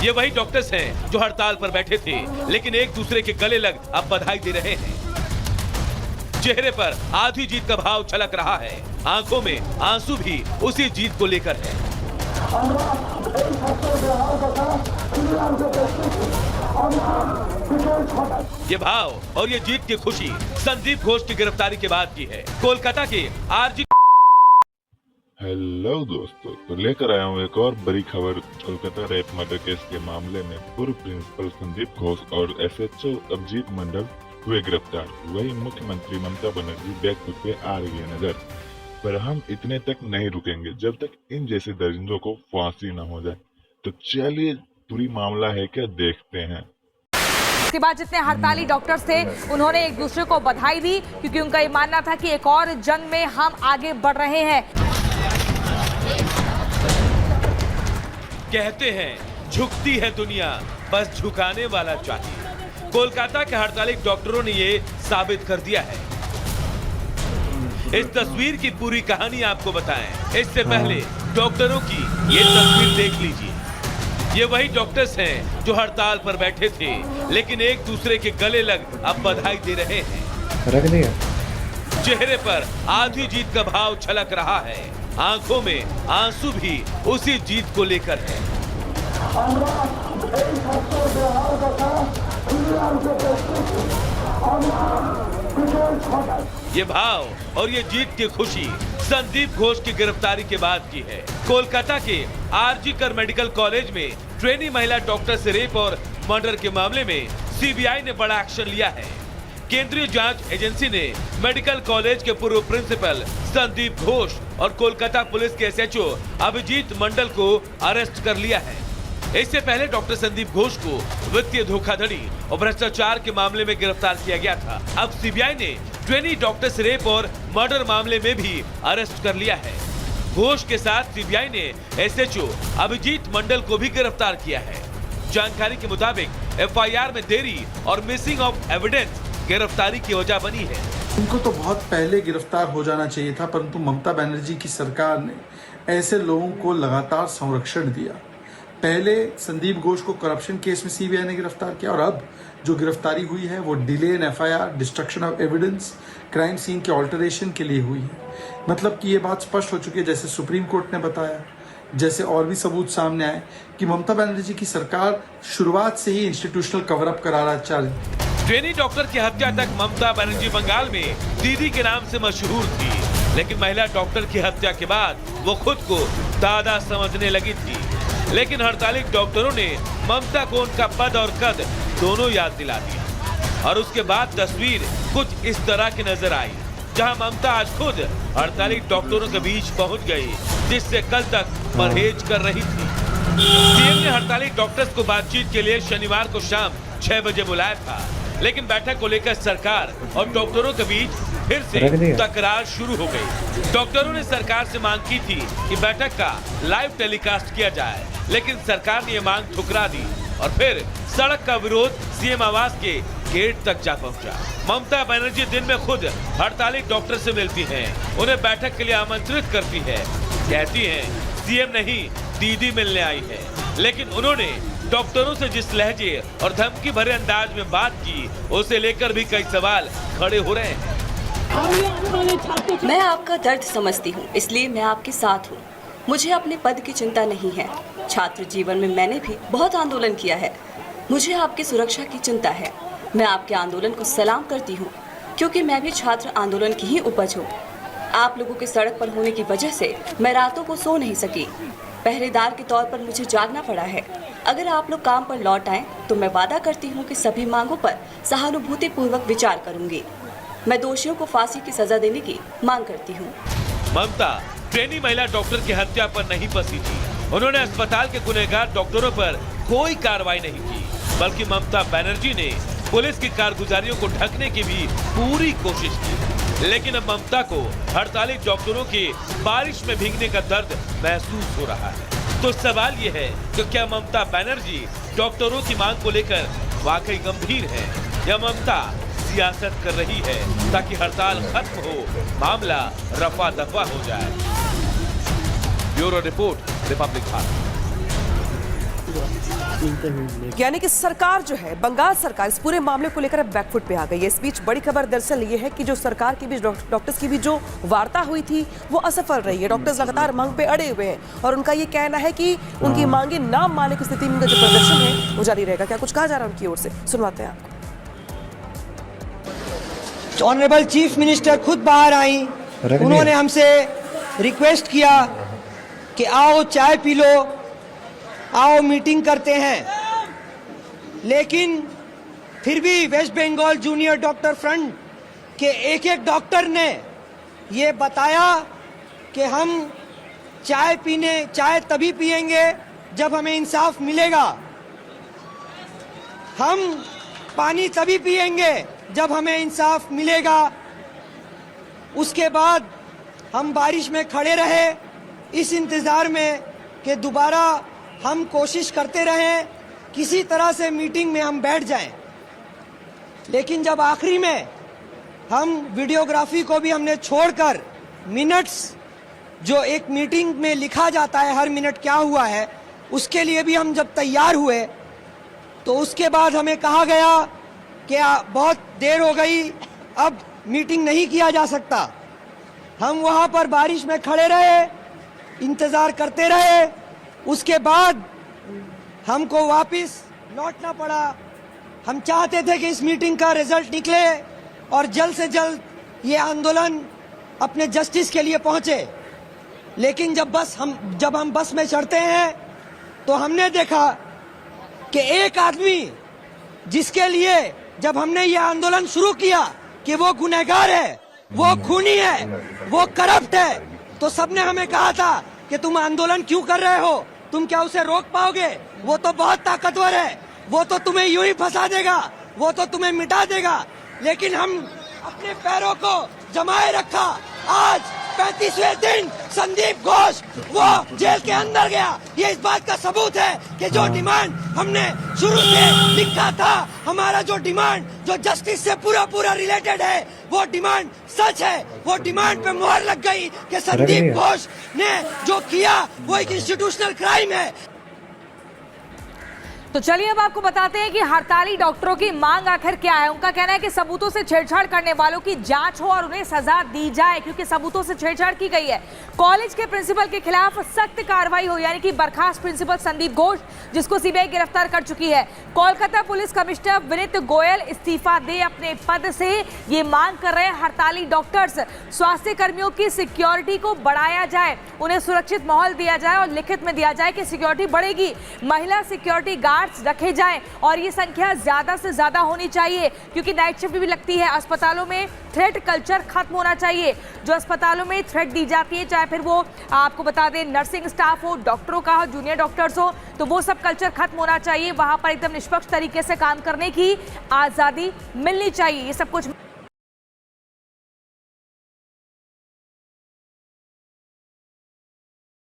ये वही डॉक्टर्स हैं जो हड़ताल पर बैठे थे, लेकिन एक दूसरे के गले लग अब बधाई दे रहे हैं। चेहरे पर आधी जीत का भाव छलक रहा है, आंखों में आंसू भी उसी जीत को लेकर है। ये भाव और ये जीत की खुशी संदीप घोष की गिरफ्तारी के बाद की है। कोलकाता के आरजी। हेलो दोस्तों, तो लेकर आया हूँ एक और बड़ी खबर। कोलकाता रेप मर्डर केस के मामले में पूर्व प्रिंसिपल संदीप घोष और एसएचओ अभिजीत मंडल हुए गिरफ्तार। वही मुख्यमंत्री ममता बनर्जी बैकफुट पे आ रही है नजर। पर हम इतने तक नहीं रुकेंगे जब तक इन जैसे दरिंदों को फांसी न हो जाए। तो चलिए पूरी मामला है क्या देखते हैं। इसके बाद जितने हड़ताली डॉक्टर्स थे उन्होंने एक दूसरे को बधाई दी, क्योंकि उनका ये मानना था कि एक और जंग में हम आगे बढ़ रहे हैं। कहते हैं झुकती है दुनिया, बस झुकाने वाला चाहिए। कोलकाता के हड़ताली डॉक्टरों ने ये साबित कर दिया है। इस तस्वीर की पूरी कहानी आपको बताएं, इससे पहले डॉक्टरों की ये तस्वीर देख लीजिए। ये वही डॉक्टर्स हैं जो हड़ताल पर बैठे थे, लेकिन एक दूसरे के गले लग अब बधाई दे रहे हैं। रख दिया। चेहरे पर आधी जीत का भाव छलक रहा है, आंखों में आंसू भी उसी जीत को लेकर है। ये भाव और ये जीत की खुशी संदीप घोष की गिरफ्तारी के बाद की है। कोलकाता के आरजीकर मेडिकल कॉलेज में ट्रेनी महिला डॉक्टर से रेप और मर्डर के मामले में सीबीआई ने बड़ा एक्शन लिया है। केंद्रीय जांच एजेंसी ने मेडिकल कॉलेज के पूर्व प्रिंसिपल संदीप घोष और कोलकाता पुलिस के एसएचओ अभिजीत मंडल को अरेस्ट कर लिया है। इससे पहले डॉक्टर संदीप घोष को वित्तीय धोखाधड़ी और भ्रष्टाचार के मामले में गिरफ्तार किया गया था। अब सीबीआई ने ट्रेनी डॉक्टर्स रेप और मर्डर मामले में भी अरेस्ट कर लिया है। घोष के साथ सीबीआई ने एसएचओ अभिजीत मंडल को भी गिरफ्तार किया है। जानकारी के मुताबिक एफआईआर में देरी और मिसिंग ऑफ एविडेंस गिरफ्तारी की वजह बनी है। उनको तो बहुत पहले गिरफ्तार हो जाना चाहिए था, परंतु ममता बनर्जी की सरकार ने ऐसे लोगों को लगातार संरक्षण दिया। पहले संदीप घोष को करप्शन केस में सीबीआई ने गिरफ्तार किया और अब जो गिरफ्तारी हुई है वो delay in FIR, destruction of evidence, crime scene के ऑल्टरेशन के लिए हुई है। मतलब कि ये बात स्पष्ट हो चुकी है, जैसे सुप्रीम कोर्ट ने बताया, जैसे और भी सबूत सामने आए कि ममता बनर्जी की सरकार शुरुआत से ही इंस्टीट्यूशनल कवर अप कराना चाह रही। ट्रेनी डॉक्टर की हत्या तक ममता बनर्जी बंगाल में दीदी के नाम से मशहूर थी, लेकिन महिला डॉक्टर की हत्या के बाद वो खुद को दादा समझने लगी थी। लेकिन हड़ताली डॉक्टरों ने ममता को उनका पद और कद दोनों याद दिला दिया और उसके बाद तस्वीर कुछ इस तरह की नजर आई, जहां ममता आज खुद हड़ताली डॉक्टरों के बीच पहुंच गई, जिससे कल तक परहेज कर रही थी। सीएम ने हड़ताली डॉक्टर्स को बातचीत के लिए शनिवार को शाम 6 बजे बुलाया था, लेकिन बैठक को लेकर सरकार और डॉक्टरों के बीच फिर से तकरार शुरू हो गई। डॉक्टरों ने सरकार से मांग की थी कि बैठक का लाइव टेलीकास्ट किया जाए, लेकिन सरकार ने ये मांग ठुकरा दी और फिर सड़क का विरोध सीएम आवास के गेट तक जा पहुंचा। ममता बनर्जी दिन में खुद हड़ताली डॉक्टर से मिलती हैं, उन्हें बैठक के लिए आमंत्रित करती है, कहती हैं सीएम नहीं दीदी मिलने आई है। लेकिन उन्होंने डॉक्टरों से जिस लहजे और धमकी भरे अंदाज में बात की, उसे लेकर भी कई सवाल खड़े हो रहे हैं। मैं आपका दर्द समझती हूँ, इसलिए मैं आपके साथ हूँ। मुझे अपने पद की चिंता नहीं है। छात्र जीवन में मैंने भी बहुत आंदोलन किया है। मुझे आपकी सुरक्षा की चिंता है। मैं आपके आंदोलन को सलाम करती हूँ, क्योंकि मैं भी छात्र आंदोलन की ही उपज हूँ। आप लोगों के सड़क पर होने की वजह से मैं रातों को सो नहीं सकी। पहरेदार के तौर पर मुझे जागना पड़ा है। अगर आप लोग काम पर लौट आएं, तो मैं वादा करती हूँ कि सभी मांगों पर सहानुभूतिपूर्वक विचार करूंगी। मैं दोषियों को फांसी की सजा देने की मांग करती हूँ। ममता ट्रेनी महिला डॉक्टर की हत्या पर नहीं फंसी थी। उन्होंने अस्पताल के गुनहगार डॉक्टरों पर कोई कार्रवाई नहीं की, बल्कि ममता बनर्जी ने पुलिस की कारगुजारियों को ढकने की भी पूरी कोशिश की। लेकिन अब ममता को हड़ताली डॉक्टरों के बारिश में भीगने का दर्द महसूस हो रहा है। तो सवाल ये है कि क्या ममता बनर्जी डॉक्टरों की मांग को लेकर वाकई गंभीर है, या ममता सियासत कर रही है ताकि हड़ताल खत्म हो, मामला रफा दफा हो जाए। Bureau report, Republic Bharat. यानी कि सरकार जो है, बंगाल सरकार इस पूरे मामले को लेकर अब बैकफुट पे आ गई है। इस बीच बड़ी खबर दरअसल ये है कि जो सरकार के बीच डॉक्टर्स की भी जो वार्ता हुई थी वो असफल रही है। डॉक्टर्स लगातार मांग पे अड़े हुए हैं और उनका ये कहना है कि उनकी मांगे ना मानने की स्थिति में उनका जो प्रदर्शन है वो जारी रहेगा। क्या कुछ कहा जा रहा है उनकी ओर से, सुनवाते हैं आपको। ऑनरेबल चीफ मिनिस्टर खुद बाहर आई, उन्होंने हमसे रिक्वेस्ट किया कि आओ चाय पी लो, आओ मीटिंग करते हैं। लेकिन फिर भी west Bengal junior doctor front के एक डॉक्टर ने ये बताया कि हम चाय तभी पिएंगे जब हमें इंसाफ मिलेगा, हम पानी तभी पिएंगे जब हमें इंसाफ मिलेगा। उसके बाद हम बारिश में खड़े रहे इस इंतज़ार में कि दोबारा हम कोशिश करते रहें किसी तरह से मीटिंग में हम बैठ जाएं। लेकिन जब आखिरी में हम वीडियोग्राफी को भी हमने छोड़कर मिनट्स जो एक मीटिंग में लिखा जाता है हर मिनट क्या हुआ है, उसके लिए भी हम जब तैयार हुए तो उसके बाद हमें कहा गया कि बहुत देर हो गई, अब मीटिंग नहीं किया जा सकता। हम वहां पर बारिश में खड़े रहे, इंतजार करते रहे। उसके बाद हमको वापस लौटना पड़ा। हम चाहते थे कि इस मीटिंग का रिजल्ट निकले और जल्द से जल्द ये आंदोलन अपने जस्टिस के लिए पहुंचे। लेकिन जब हम बस में चढ़ते हैं तो हमने देखा कि एक आदमी जिसके लिए जब हमने ये आंदोलन शुरू किया कि वो गुनहगार है, वो खूनी है, वो करप्ट है, तो सबने हमें कहा था कि तुम आंदोलन क्यों कर रहे हो, तुम क्या उसे रोक पाओगे, वो तो बहुत ताकतवर है, वो तो तुम्हें यूं ही फंसा देगा, वो तो तुम्हें मिटा देगा। लेकिन हम अपने पैरों को जमाए रखा। आज 35वें दिन संदीप घोष वो जेल के अंदर गया। ये इस बात का सबूत है कि जो डिमांड हमने शुरू से लिखा था, हमारा जो डिमांड जो जस्टिस से पूरा रिलेटेड है, वो डिमांड सच है। वो डिमांड पे मुहर लग गई कि संदीप घोष ने जो किया वो एक इंस्टीट्यूशनल क्राइम है। तो चलिए अब आपको बताते हैं कि हड़ताली डॉक्टरों की मांग आखिर क्या है। उनका कहना है कि सबूतों से छेड़छाड़ करने वालों की जांच हो और उन्हें सजा दी जाए, क्योंकि सबूतों से छेड़छाड़ की गई है। कॉलेज के प्रिंसिपल के खिलाफ सख्त कार्रवाई हो, यानी कि बर्खास्त प्रिंसिपल संदीप घोष, जिसको सीबीआई गिरफ्तार कर चुकी है। कोलकाता पुलिस कमिश्नर विनीत गोयल इस्तीफा दे अपने पद से, ये मांग कर रहे हैं हड़ताली डॉक्टर्स। स्वास्थ्य कर्मियों की सिक्योरिटी को बढ़ाया जाए, उन्हें सुरक्षित माहौल दिया जाए और लिखित में दिया जाए कि सिक्योरिटी बढ़ेगी। महिला सिक्योरिटी गार्ड रखे जाएं और ये संख्या ज्यादा से ज्यादा होनी चाहिए, क्योंकि नाइट शिफ्ट भी लगती है। अस्पतालों में थ्रेट कल्चर खत्म होना चाहिए। जो अस्पतालों में थ्रेट दी जाती है, चाहे फिर वो आपको बता दें नर्सिंग स्टाफ हो, डॉक्टरों का हो, जूनियर डॉक्टर्स हो, तो वो सब कल्चर खत्म होना चाहिए। वहां पर एकदम निष्पक्ष तरीके से काम करने की आजादी मिलनी चाहिए। ये सब कुछ